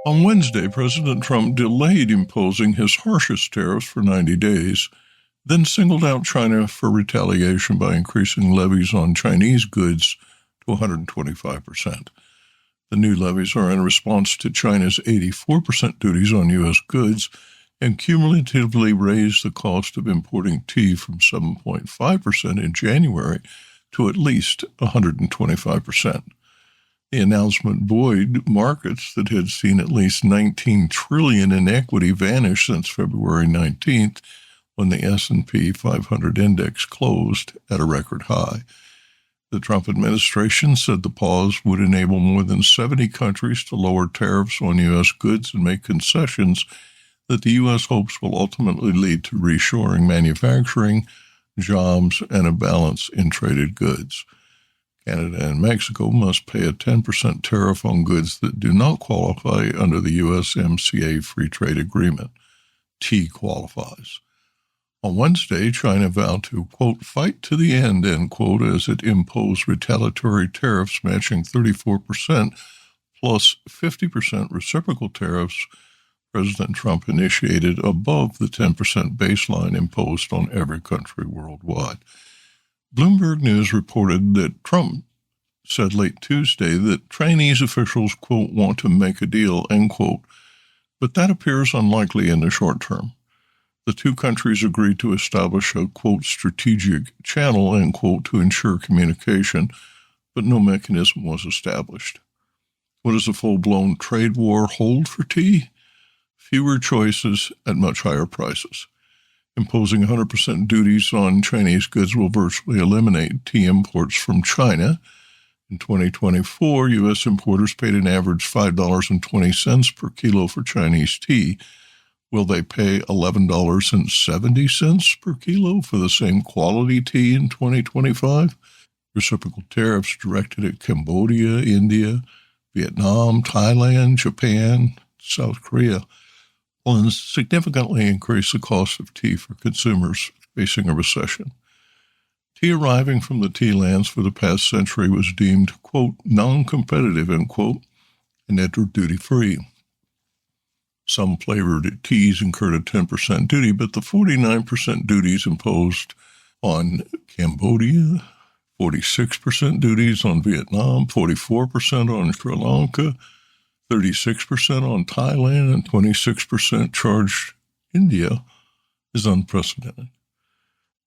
On Wednesday, President Trump delayed imposing his harshest tariffs for 90 days, then singled out China for retaliation by increasing levies on Chinese goods to 125%. The new levies are in response to China's 84% duties on U.S. goods and cumulatively raised the cost of importing tea from 7.5% in January to at least 125%. The announcement buoyed markets that had seen at least $19 trillion in equity vanish since February 19th, when the S&P 500 index closed at a record high. The Trump administration said the pause would enable more than 70 countries to lower tariffs on U.S. goods and make concessions that the U.S. hopes will ultimately lead to reshoring manufacturing, jobs, and a balance in traded goods. Canada and Mexico must pay a 10% tariff on goods that do not qualify under the USMCA Free Trade Agreement. Tea qualifies. On Wednesday, China vowed to, quote, fight to the end, end quote, as it imposed retaliatory tariffs matching 34% plus 50% reciprocal tariffs President Trump initiated above the 10% baseline imposed on every country worldwide. Bloomberg News reported that Trump said late Tuesday that Chinese officials, quote, want to make a deal, end quote, but that appears unlikely in the short term. The two countries agreed to establish a, quote, strategic channel, end quote, to ensure communication, but no mechanism was established. What does a full-blown trade war hold for tea? Fewer choices at much higher prices. Imposing 100% duties on Chinese goods will virtually eliminate tea imports from China. In 2024, U.S. importers paid an average $5.20 per kilo for Chinese tea. Will they pay $11.70 per kilo for the same quality tea in 2025? Reciprocal tariffs directed at Cambodia, India, Vietnam, Thailand, Japan, South Korea will significantly increase the cost of tea for consumers facing a recession. Tea arriving from the tea lands for the past century was deemed, quote, non-competitive, end quote, and entered duty-free. Some flavored teas incurred a 10% duty, but the 49% duties imposed on Cambodia, 46% duties on Vietnam, 44% on Sri Lanka, 36% on Thailand, and 26% charged India is unprecedented.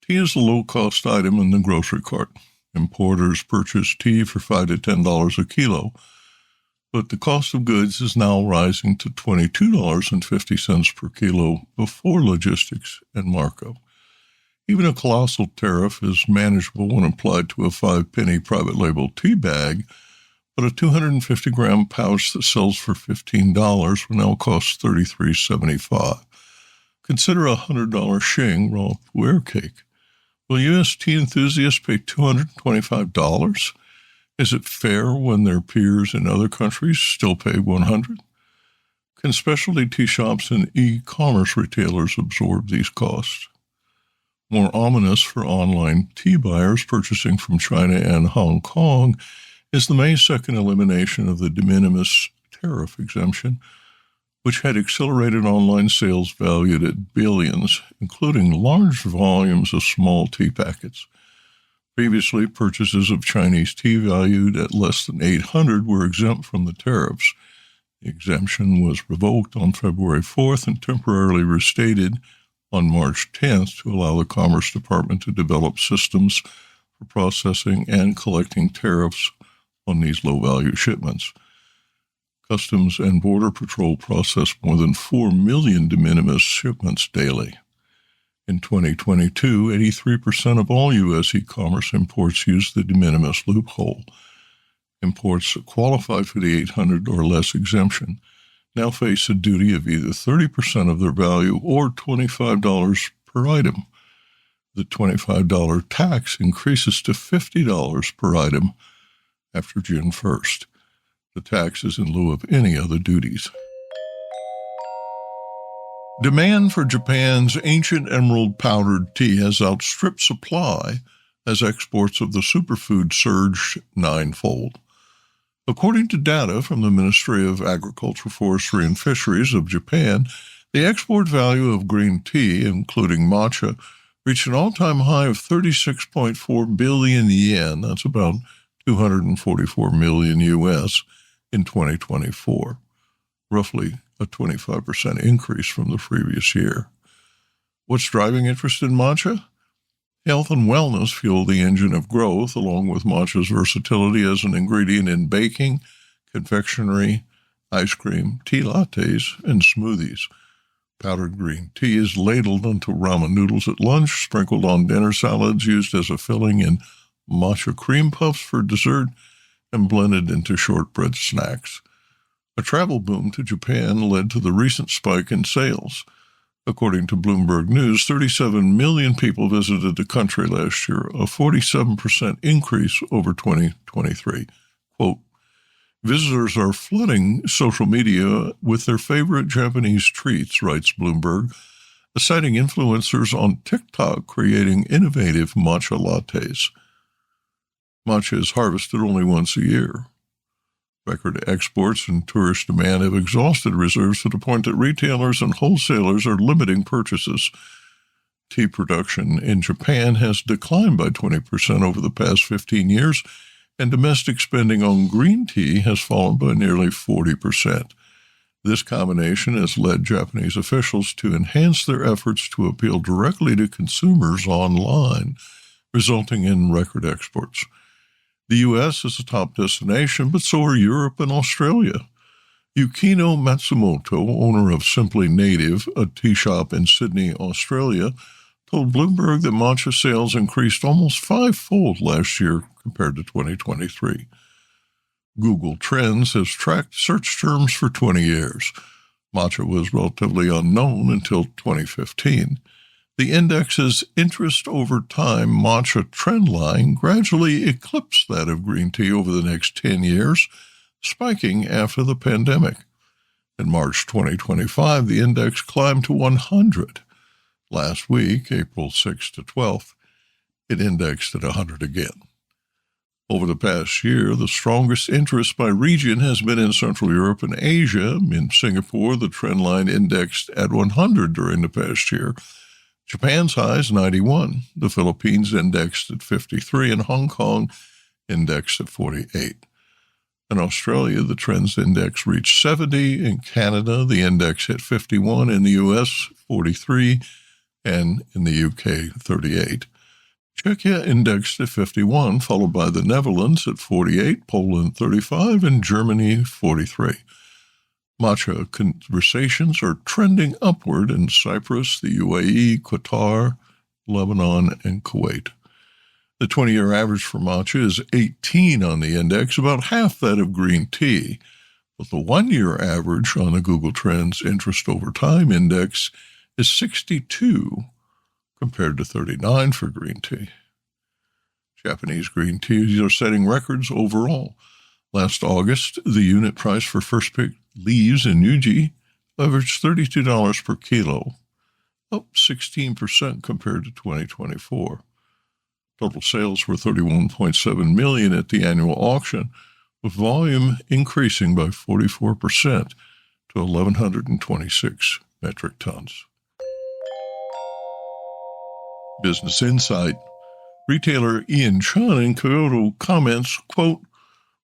Tea is a low-cost item in the grocery cart. Importers purchase tea for $5 to $10 a kilo, but the cost of goods is now rising to $22.50 per kilo before logistics and markup. Even a colossal tariff is manageable when applied to a 5-penny private label tea bag, but a 250-gram pouch that sells for $15 will now cost $33.75. Consider a $100 Qing raw pu'er cake. Will U.S. tea enthusiasts pay $225? Is it fair when their peers in other countries still pay $100? Can specialty tea shops and e-commerce retailers absorb these costs? More ominous for online tea buyers purchasing from China and Hong Kong is the May 2nd elimination of the de minimis tariff exemption, which had accelerated online sales valued at billions, including large volumes of small tea packets. Previously, purchases of Chinese tea valued at less than $800 were exempt from the tariffs. The exemption was revoked on February 4th and temporarily restated on March 10th to allow the Commerce Department to develop systems for processing and collecting tariffs on these low-value shipments. Customs and Border Patrol processed more than 4 million de minimis shipments daily. In 2022, 83% of all U.S. e-commerce imports used the de minimis loophole. Imports that qualified for the $800 or less exemption now face a duty of either 30% of their value or $25 per item. The $25 tax increases to $50 per item after June 1st. The tax is in lieu of any other duties. Demand for Japan's ancient emerald powdered tea has outstripped supply as exports of the superfood surged ninefold. According to data from the Ministry of Agriculture, Forestry, and Fisheries of Japan, the export value of green tea, including matcha, reached an all-time high of 36.4 billion yen. That's about 244 million US in 2024, roughly a 25% increase from the previous year. What's driving interest in matcha? Health and wellness fuel the engine of growth, along with matcha's versatility as an ingredient in baking, confectionery, ice cream, tea lattes, and smoothies. Powdered green tea is ladled into ramen noodles at lunch, sprinkled on dinner salads, used as a filling in matcha cream puffs for dessert, and blended into shortbread snacks. A travel boom to Japan led to the recent spike in sales. According to Bloomberg News, 37 million people visited the country last year, a 47% increase over 2023. Quote, visitors are flooding social media with their favorite Japanese treats, writes Bloomberg, citing influencers on TikTok creating innovative matcha lattes. Matcha is harvested only once a year. Record exports and tourist demand have exhausted reserves to the point that retailers and wholesalers are limiting purchases. Tea production in Japan has declined by 20% over the past 15 years, and domestic spending on green tea has fallen by nearly 40%. This combination has led Japanese officials to enhance their efforts to appeal directly to consumers online, resulting in record exports. The U.S. is a top destination, but so are Europe and Australia. Yukino Matsumoto, owner of Simply Native, a tea shop in Sydney, Australia, told Bloomberg that matcha sales increased almost fivefold last year compared to 2023. Google Trends has tracked search terms for 20 years. Matcha was relatively unknown until 2015. The index's interest over time matcha trend line gradually eclipsed that of green tea over the next 10 years, spiking after the pandemic. In March 2025, the index climbed to 100. Last week, April 6th to 12th, it indexed at 100 again. Over the past year, the strongest interest by region has been in Central Europe and Asia. In Singapore, the trend line indexed at 100 during the past year. Japan's high is 91. The Philippines indexed at 53, and Hong Kong indexed at 48. In Australia, the trends index reached 70. In Canada, the index hit 51. In the U.S., 43. And in the UK, 38. Czechia indexed at 51, followed by the Netherlands at 48, Poland 35, and Germany 43. Matcha conversations are trending upward in Cyprus, the UAE, Qatar, Lebanon, and Kuwait. The 20-year average for matcha is 18 on the index, about half that of green tea. But the one-year average on the Google Trends Interest Over Time Index is 62 compared to 39 for green tea. Japanese green teas are setting records overall. Last August, the unit price for first-pick leaves in Uji averaged $32 per kilo, up 16% compared to 2024. Total sales were $31.7 million at the annual auction, with volume increasing by 44% to 1,126 metric tons. Business Insight. Retailer Ian Chun in Kyoto comments, quote,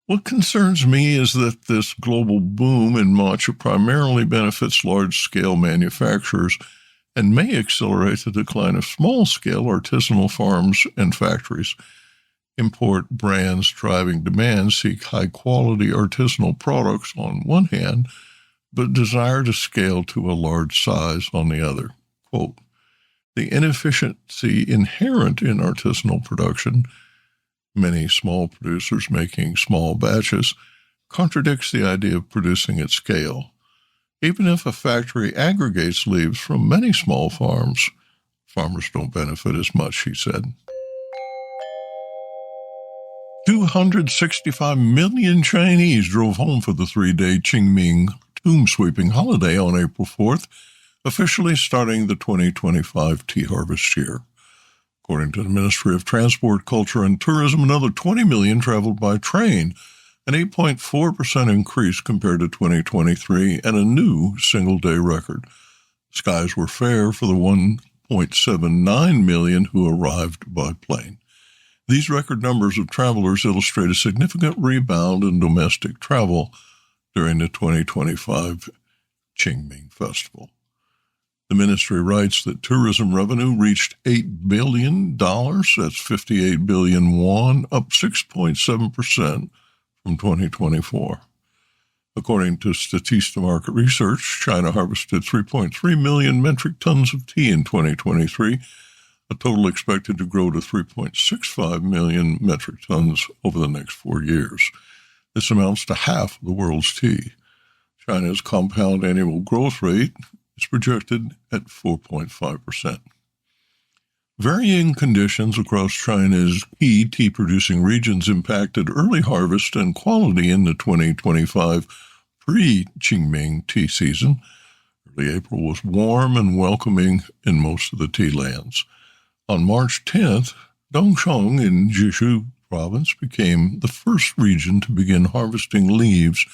what concerns me is that this global boom in matcha primarily benefits large-scale manufacturers and may accelerate the decline of small-scale artisanal farms and factories. Import brands driving demand seek high-quality artisanal products on one hand, but desire to scale to a large size on the other. Quote, the inefficiency inherent in artisanal production, many small producers making small batches, contradicts the idea of producing at scale. Even if a factory aggregates leaves from many small farms, farmers don't benefit as much, he said. 265 million Chinese drove home for the 3-day Qing tomb-sweeping holiday on April 4th, officially starting the 2025 tea harvest year. According to the Ministry of Transport, Culture, and Tourism, another 20 million traveled by train, an 8.4% increase compared to 2023, and a new single-day record. Skies were fair for the 1.79 million who arrived by plane. These record numbers of travelers illustrate a significant rebound in domestic travel during the 2025 Qing Festival. The ministry writes that tourism revenue reached $8 billion, that's 58 billion won, up 6.7% from 2024. According to Statista Market Research, China harvested 3.3 million metric tons of tea in 2023, a total expected to grow to 3.65 million metric tons over the next 4 years. This amounts to half of the world's tea. China's compound annual growth rate is projected at 4.5%. Varying conditions across China's key tea-producing regions impacted early harvest and quality in the 2025 pre-Qingming tea season. Early April was warm and welcoming in most of the tea lands. On March 10th, Dongsheng in Jiangsu province became the first region to begin harvesting leaves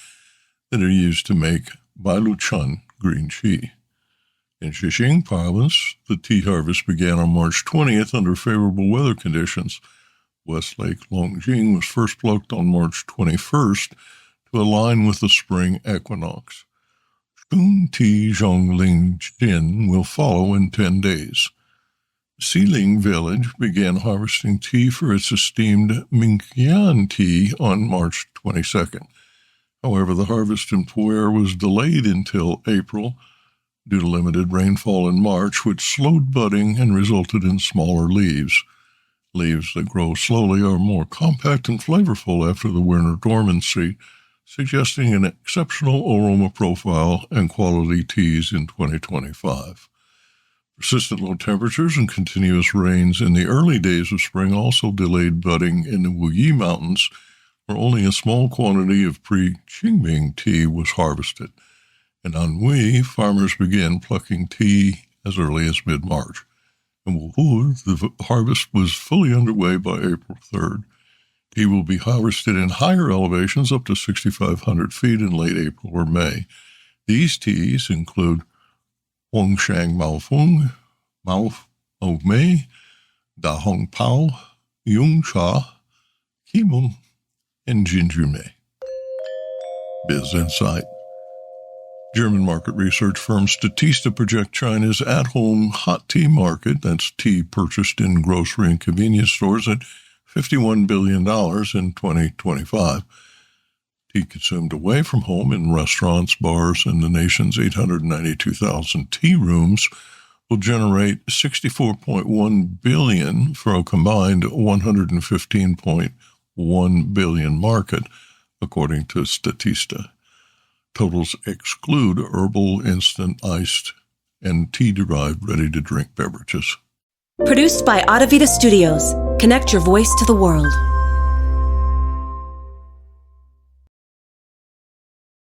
that are used to make Bailuchun green tea. In Qing province, the tea harvest began on March 20th under favorable weather conditions. West Lake Longjing was first plucked on March 21st to align with the spring equinox. Shun Ti Zhongling Jin will follow in 10 days. Xiling village began harvesting tea for its esteemed Ming tea on March 22nd. However, the harvest in Pu'er was delayed until April due to limited rainfall in March, which slowed budding and resulted in smaller leaves. Leaves that grow slowly are more compact and flavorful after the winter dormancy, suggesting an exceptional aroma profile and quality teas in 2025. Persistent low temperatures and continuous rains in the early days of spring also delayed budding in the Wuyi Mountains, where only a small quantity of pre-Qingming tea was harvested. In Anhui, farmers began plucking tea as early as mid-March. In Wuhu, the harvest was fully underway by April 3rd. Tea will be harvested in higher elevations up to 6,500 feet in late April or May. These teas include Huangshang Maofeng, Mao of Mei, Da Hong Pao, Yung Sha, Kimon, and Jinjume. Biz Insight. German market research firm Statista project China's at-home hot tea market, that's tea purchased in grocery and convenience stores, at $51 billion in 2025. Tea consumed away from home in restaurants, bars, and the nation's 892,000 tea rooms will generate $64.1 billion for a combined $115.1 billion market, according to Statista. Totals exclude herbal, instant, iced, and tea-derived ready-to-drink beverages. Produced by Audavita Studios. Connect your voice to the world.